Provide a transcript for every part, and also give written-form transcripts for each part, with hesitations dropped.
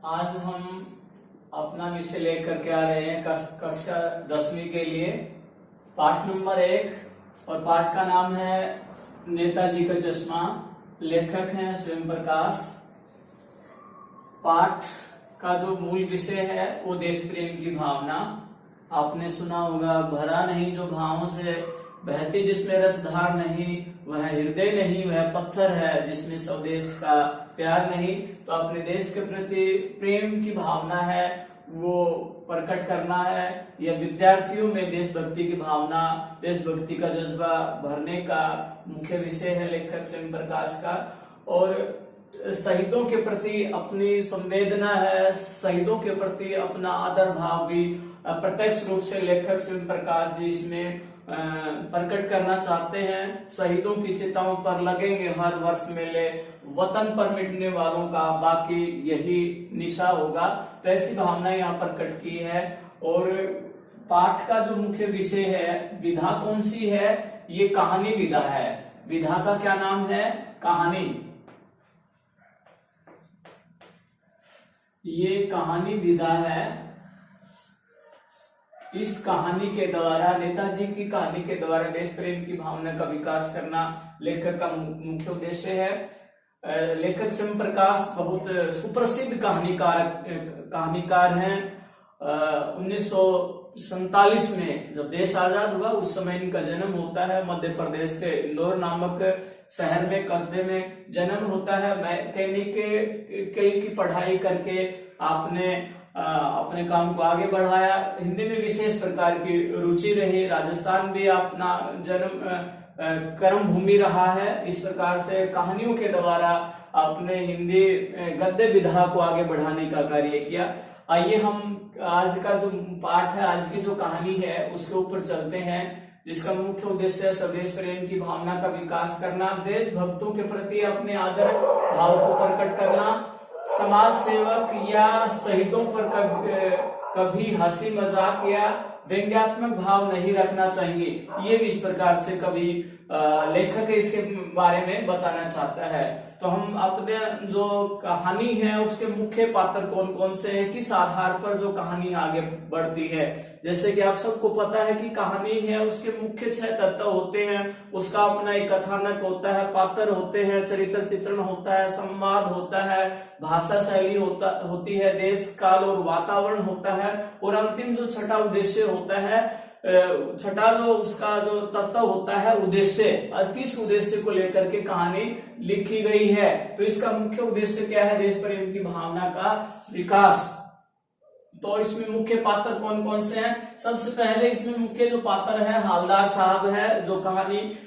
आज हम अपना विषय लेकर के आ रहे हैं कक्षा 10वीं के लिए पाठ नंबर 1 और पाठ का नाम है नेताजी का चश्मा। लेखक हैं स्वयं प्रकाश। पाठ का जो मूल विषय है वो देश प्रेम की भावना। आपने सुना होगा, भरा नहीं जो भावों से बहती जिसमें रसधार नहीं, वह हृदय नहीं वह पत्थर है जिसमें स्वदेश का प्यार नहीं। तो अपने देश के प्रति प्रेम की भावना है वो प्रकट करना है। यह विद्यार्थियों में देशभक्ति की भावना, देशभक्ति का जज्बा भरने का मुख्य विषय है लेखक स्वयं प्रकाश का। और शहीदों के प्रति अपनी संवेदना है, शहीदों के प्रति अपना आदर भाव भी प्रत्यक्ष रूप से लेखक स्वयं प्रकाश जी इसमें प्रकट करना चाहते हैं। शहीदों की चिताओं पर लगेंगे हर वर्ष मेले, वतन पर मिटने वालों का बाकी यही निशा होगा। तो ऐसी भावना यहाँ प्रकट की है। और पाठ का जो मुख्य विषय है, विधा कौन सी है? ये कहानी विधा है। विधा का क्या नाम है? कहानी। ये कहानी विधा है। इस कहानी के द्वारा, नेताजी की कहानी के द्वारा देश प्रेम की भावना का विकास करना लेखक का मुख्य उद्देश्य है। लेखक स्वयं प्रकाश बहुत सुप्रसिद्ध कहानीकार हैं। 1947 में जब देश आजाद हुआ उस समय इनका जन्म होता है। मध्य प्रदेश के इंदौर नामक शहर में, कस्बे में जन्म होता है। मैकेनिक की पढ़ाई करके आपने अपने काम को आगे बढ़ाया। हिंदी में विशेष प्रकार की रुचि रही। राजस्थान भी अपना जन्म कर्म भूमि रहा है। इस प्रकार से कहानियों के द्वारा अपने हिंदी गद्य विधा को आगे बढ़ाने का कार्य किया। आइए हम आज का जो पाठ है, आज की जो कहानी है उसके ऊपर चलते हैं, जिसका मुख्य उद्देश्य है स्वदेश प्रेम की भावना का विकास करना, देशभक्तों के प्रति अपने आदर भाव को प्रकट करना, समाज सेवक या शहीदों पर कभी हंसी मजाक या व्यंग्यात्मक भाव नहीं रखना चाहिए। ये भी इस प्रकार से कभी लेखक इसके बारे में बताना चाहता है। तो हम अपने जो कहानी है उसके मुख्य पात्र कौन कौन से हैं, किस आधार पर जो कहानी आगे बढ़ती है। जैसे कि आप सबको पता है कि कहानी है उसके मुख्य 6 तत्व होते हैं। उसका अपना एक कथानक होता है, पात्र होते हैं, चरित्र चित्रण होता है, संवाद होता है, भाषा शैली होती है, देश काल और वातावरण होता है, और अंतिम जो छठा उद्देश्य होता है, छठा जो उसका जो तत्व होता है उद्देश्य, और किस उद्देश्य को लेकर के कहानी लिखी गई है। तो इसका मुख्य उद्देश्य क्या है? देश प्रेम की भावना का विकास। तो इसमें मुख्य पात्र कौन कौन से हैं? सबसे पहले इसमें मुख्य जो पात्र है हालदार साहब है, जो कहानी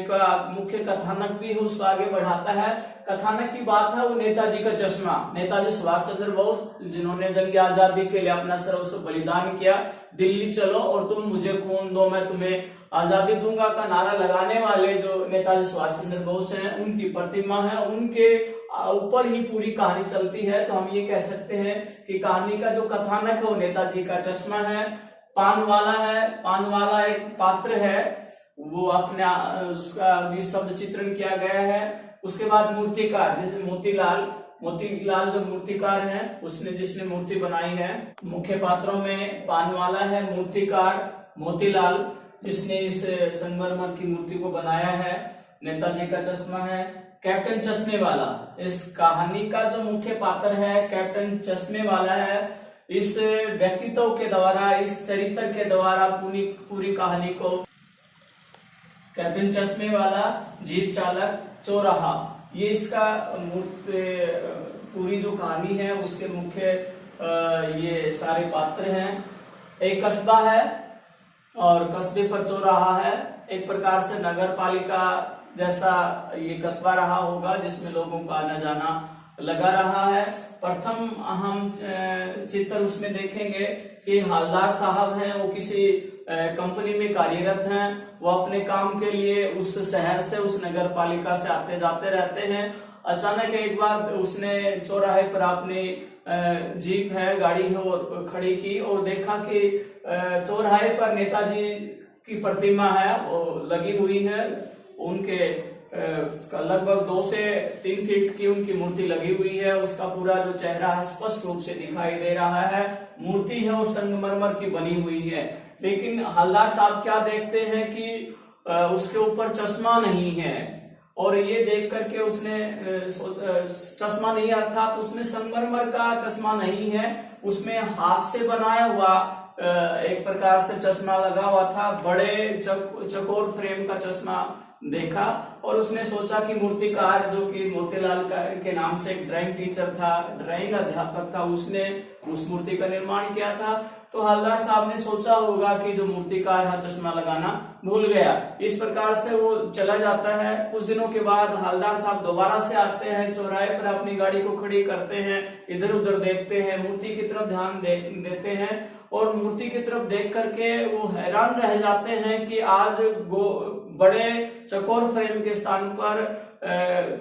का मुख्य कथानक भी है उसको आगे बढ़ाता है। कथानक की बात है वो नेताजी का चश्मा। नेताजी सुभाष चंद्र बोस, जिन्होंने जंग आजादी के लिए अपना सर्वस्व बलिदान किया, दिल्ली चलो और तुम मुझे खून दो मैं तुम्हें आजादी दूंगा का नारा लगाने वाले जो नेताजी सुभाष चंद्र बोस हैं, उनकी प्रतिमा है। उनके ऊपर ही पूरी कहानी चलती है। तो हम ये कह सकते हैं कि कहानी का जो कथानक है वो नेताजी का चश्मा है। पानवाला है, पानवाला एक पात्र है, वो अपने उसका भी शब्द चित्रण किया गया है। उसके बाद मूर्तिकार, जैसे मोतीलाल जो मूर्तिकार है उसने जिसने मूर्ति बनाई है। मुख्य पात्रों में पानवाला है, मूर्तिकार मोतीलाल जिसने इस संगमरमर की मूर्ति को बनाया है, नेताजी का चश्मा है। कैप्टन चश्मे वाला इस कहानी का जो मुख्य पात्र है, कैप्टन चश्मे वाला है। इस व्यक्तित्व के द्वारा, इस चरित्र के द्वारा पूरी कहानी को, कैप्टन चश्मे वाला, जीप चालक, चौराहा, ये इसका पूरी जो कहानी है उसके मुख्य ये सारे पात्र हैं। एक कस्बा है और कस्बे पर चौराहा है। एक प्रकार से नगर पालिका जैसा ये कस्बा रहा होगा जिसमें लोगों का आना जाना लगा रहा है। प्रथम हम चित्र उसमें देखेंगे कि हालदार साहब हैं, वो किसी कंपनी में कार्यरत हैं। वो अपने काम के लिए उस शहर से, उस नगर पालिका से आते जाते रहते हैं। अचानक एक बार उसने चौराहे पर अपनी जीप है, गाड़ी है वो खड़ी की और देखा कि चौराहे पर नेताजी की प्रतिमा है वो लगी हुई है। उनके लगभग 2 से 3 फीट की उनकी मूर्ति लगी हुई है। उसका पूरा जो चेहरा है स्पष्ट रूप से दिखाई दे रहा है। मूर्ति है वो संगमरमर की बनी हुई है, लेकिन हवलदार साहब क्या देखते हैं कि उसके ऊपर चश्मा नहीं है, और ये देख करके उसने चश्मा नहीं, अर्थात उसमें संगमरमर का चश्मा नहीं है, उसमें हाथ से बनाया हुआ एक प्रकार से चश्मा लगा हुआ था। बड़े चकोर फ्रेम का चश्मा देखा और उसने सोचा कि मूर्तिकार जो कि मोतीलाल के नाम से एक ड्राइंग टीचर था, ड्राइंग अध्यापक था, उसने उस मूर्ति का निर्माण किया था। तो हवलदार साहब ने सोचा होगा कि जो मूर्तिकार है चश्मा लगाना भूल गया। इस प्रकार से वो चला जाता है। कुछ दिनों के बाद हवलदार साहब दोबारा से आते हैं, चौराहे पर अपनी गाड़ी को खड़ी करते हैं, इधर उधर देखते हैं, मूर्ति की तरफ ध्यान देते हैं, और मूर्ति की तरफ देख करके वो हैरान रह जाते हैं कि आज बड़े चकोर फ्रेम के स्थान पर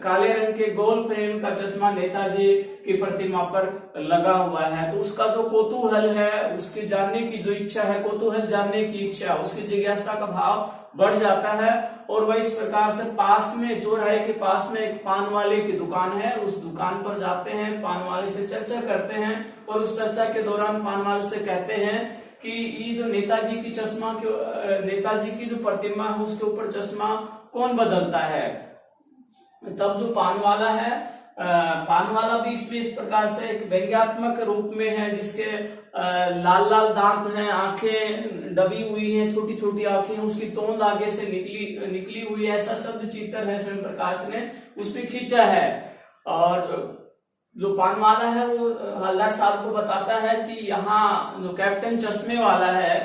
काले रंग के गोल फ्रेम का चश्मा नेताजी की प्रतिमा पर लगा हुआ है। तो उसका जो कौतूहल है, उसकी जानने की जो इच्छा है, कौतूहल जानने की इच्छा, उसकी जिज्ञासा का भाव बढ़ जाता है। और वह इस प्रकार से पास में, चौराहे के पास में एक पान वाले की दुकान है, उस दुकान पर जाते हैं, पान वाले से चर्चा करते हैं, और उस चर्चा के दौरान पान वाले से कहते हैं कि ये जो नेताजी की जो प्रतिमा है उसके ऊपर चश्मा कौन बदलता है। तब जो पान वाला है, पान वाला भी इसमें इस प्रकार से एक व्यंग्यात्मक रूप में है, जिसके लाल लाल दांत हैं, आंखें डबी हुई हैं, छोटी छोटी आंखें, उसकी तोंद आगे से निकली हुई है, ऐसा शब्द चित्र है स्वयं प्रकाश ने उसमें खींचा है। और जो पानवाला है वो हवलदार साहब को बताता है कि यहाँ जो कैप्टन चश्मे वाला है,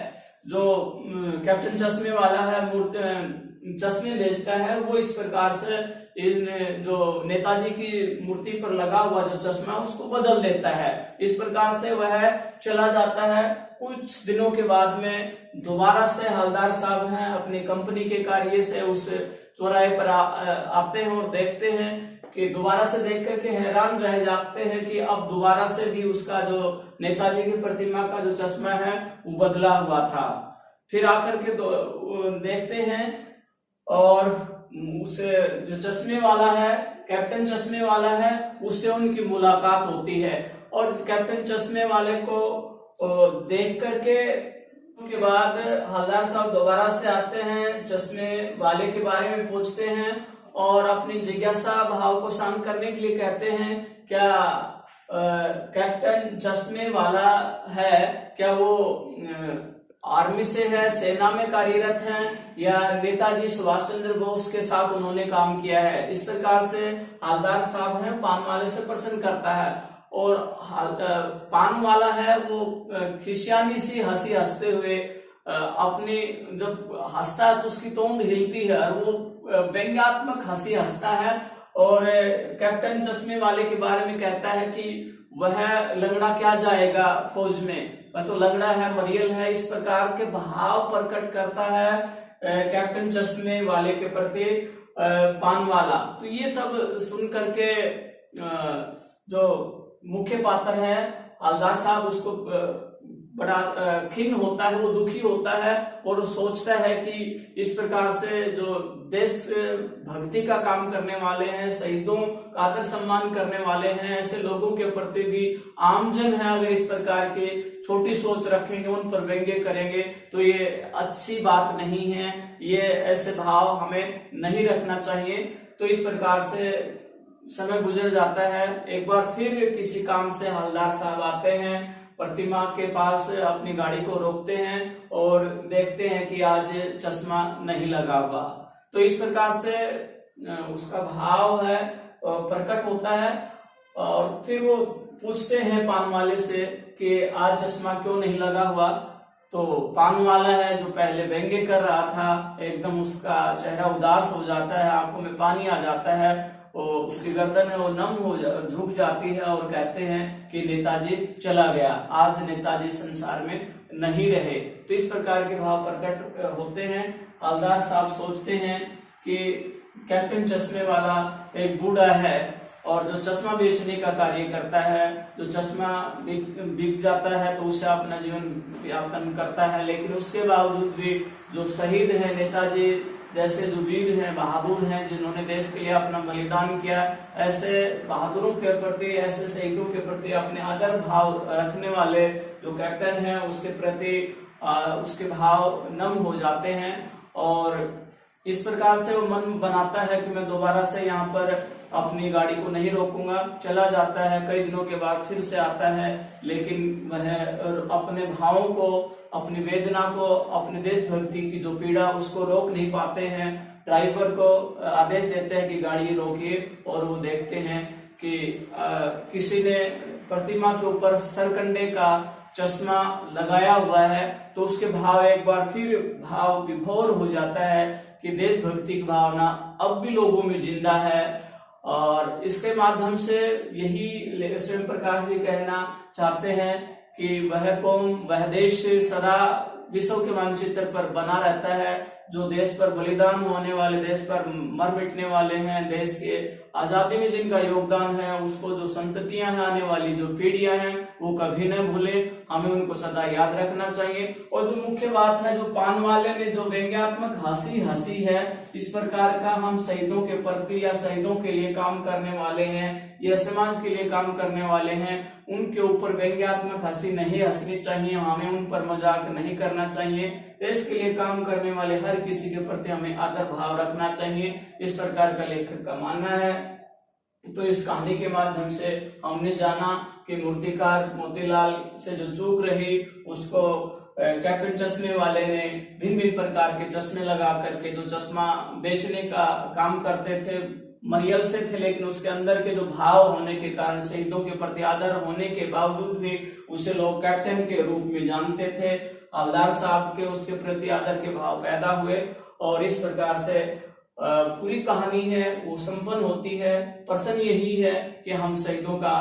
चश्मे बेचता है, वो इस प्रकार से जो नेताजी की मूर्ति पर लगा हुआ जो चश्मा उसको बदल देता है। इस प्रकार से वह चला जाता है। कुछ दिनों के बाद में दोबारा से हवलदार साहब हैं अपनी कंपनी के कार्य से उस चौराहे पर आते हैं और देखते हैं कि दोबारा से देख करके हैरान रह जाते हैं कि अब दोबारा से भी उसका जो नेताजी की प्रतिमा का जो चश्मा है वो बदला हुआ था। फिर आकर के देखते हैं और उससे जो चश्मे वाला है, कैप्टन चश्मे वाला है, उससे उनकी मुलाकात होती है। और कैप्टन चश्मे वाले को देख करके के बाद हवलदार साहब दोबारा से आते हैं, चश्मे वाले के बारे में पूछते हैं और अपनी जिज्ञासा भाव को शांत करने के लिए कहते हैं, क्या कैप्टन चश्मे वाला है, क्या वो आर्मी से है, सेना में कार्यरत हैं, या नेताजी सुभाष चंद्र बोस के साथ उन्होंने काम किया है। इस प्रकार से हवलदार साहब हैं पान वाले से प्रश्न करता है। और पान वाला है वो खिसियानी सी हंसी हंसते हुए अपनी जब हंसता है तो उसकी तोंद हिलती है और वो व्यंग्यात्मक हंसी हंसता है और कैप्टन चश्मे वाले के बारे में कहता है कि वह लंगड़ा क्या जाएगा फौज में, वह तो लंगड़ा है, मरियल है। इस प्रकार के भाव प्रकट करता है कैप्टन चश्मे वाले के प्रति पान वाला। तो ये सब सुन करके जो मुख्य पात्र है हवलदार साहब उसको बड़ा खिन्न होता है, वो दुखी होता है और सोचता है कि इस प्रकार से जो देश भक्ति का काम करने वाले हैं, शहीदों का आदर सम्मान करने वाले हैं, ऐसे लोगों के प्रति भी आमजन है अगर इस प्रकार की छोटी सोच रखेंगे, उन पर व्यंग्य करेंगे तो ये अच्छी बात नहीं है, ये ऐसे भाव हमें नहीं रखना चाहिए। तो इस प्रकार से समय गुजर जाता है। एक बार फिर किसी काम से हवलदार साहब आते हैं, प्रतिमा के पास अपनी गाड़ी को रोकते हैं और देखते हैं कि आज चश्मा नहीं लगा हुआ। तो इस प्रकार से उसका भाव है प्रकट होता है और फिर वो पूछते हैं पान वाले से कि आज चश्मा क्यों नहीं लगा हुआ। तो पान वाला है जो पहले व्यंग्य कर रहा था, एकदम उसका चेहरा उदास हो जाता है, आंखों में पानी आ जाता है, उसकी गर्दन है वो नम हो झुक जाती है और कहते हैं कि नेताजी चला गया, आज नेताजी संसार में नहीं रहे। तो इस प्रकार के भाव प्रकट होते हैं। हवलदार साहब सोचते हैं कि कैप्टन चश्मे वाला एक बूढ़ा है और जो चश्मा बेचने का कार्य करता है, जो चश्मा बिक जाता है तो उससे अपना जीवन यापन करता है, लेकिन उसके बावजूद भी जो शहीद है नेताजी जैसे जो वीर हैं, बहादुर हैं, जिन्होंने देश के लिए अपना बलिदान किया, ऐसे बहादुरों के प्रति, ऐसे शहीदों के प्रति अपने आदर भाव रखने वाले जो कैप्टन हैं उसके प्रति उसके भाव नम हो जाते हैं और इस प्रकार से वो मन बनाता है कि मैं दोबारा से यहाँ पर अपनी गाड़ी को नहीं रोकूंगा, चला जाता है। कई दिनों के बाद फिर से आता है, लेकिन वह अपने भावों को, अपनी वेदना को, अपने देशभक्ति की जो पीड़ा उसको रोक नहीं पाते हैं। ड्राइवर को आदेश देते हैं कि गाड़ी रोकिए और वो देखते हैं कि किसी ने प्रतिमा के ऊपर सरकंडे का चश्मा लगाया हुआ है, तो उसके भाव एक बार फिर भाव विभोर हो जाता है कि देशभक्ति की भावना अब भी लोगों में जिंदा है। और इसके माध्यम से यही स्वयं प्रकाश जी कहना चाहते हैं कि वह कौम, वह देश सदा विश्व के मानचित्र पर बना रहता है, जो देश पर बलिदान होने वाले, देश पर मर मिटने वाले हैं, देश के आजादी में जिनका योगदान है, उसको जो संततियां हैं, आने वाली जो पीढ़ियां हैं, वो कभी न भूले, हमें उनको सदा याद रखना चाहिए। और जो मुख्य बात है, जो पान वाले ने जो व्यंग्यात्मक हंसी है, इस प्रकार का हम शहीदों के प्रति या शहीदों के लिए काम करने वाले हैं या समाज के लिए काम करने वाले हैं, उनके ऊपर व्यंग्यात्मक हंसी नहीं हंसनी चाहिए, हमें उन पर मजाक नहीं करना चाहिए। देश के लिए काम करने वाले हर किसी के प्रति हमें आदर भाव रखना चाहिए, इस प्रकार का लेखक का मानना है। तो इस कहानी के माध्यम से हमने जाना कि मूर्तिकार मोतीलाल से जो चूक रही, उसको कैप्टन चश्मे वाले ने भिन्न भिन्न प्रकार के चश्मे लगा करके जो चश्मा बेचने का काम करते थे, मरियल से थे, लेकिन उसके अंदर के जो भाव होने के कारण, शहीदों के प्रति आदर होने के बावजूद भी उसे लोग कैप्टन के रूप में जानते थे। हवलदार साहब के उसके प्रति आदर के भाव पैदा हुए और इस प्रकार से पूरी कहानी है वो संपन्न होती है। प्रश्न यही है कि हम शहीदों का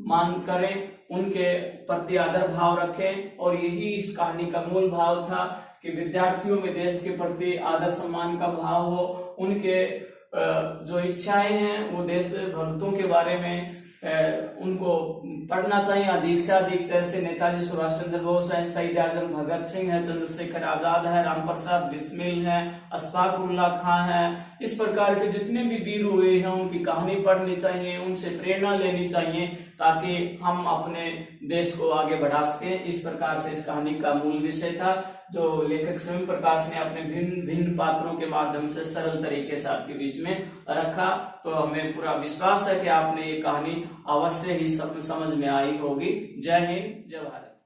मान करें, उनके प्रति आदर भाव रखें, और यही इस कहानी का मूल भाव था कि विद्यार्थियों में देश के प्रति आदर सम्मान का भाव हो, उनके जो इच्छाएं हैं वो देश भक्तों के बारे में उनको पढ़ना चाहिए अधिक से अधिक। जैसे नेताजी सुभाष चंद्र बोस है, शहीद आजम भगत सिंह है, चंद्रशेखर आजाद है, राम प्रसाद बिस्मिल है, अशफाक उल्लाह खां है, इस प्रकार के जितने भी वीर हुए हैं उनकी कहानी पढ़नी चाहिए, उनसे प्रेरणा लेनी चाहिए ताकि हम अपने देश को आगे बढ़ा सके। इस प्रकार से इस कहानी का मूल विषय था जो लेखक स्वयं प्रकाश ने अपने भिन्न भिन्न पात्रों के माध्यम से सरल तरीके से आपके बीच में रखा। तो हमें पूरा विश्वास है कि आपने ये कहानी अवश्य ही समझ में आई होगी। जय हिंद, जय भारत।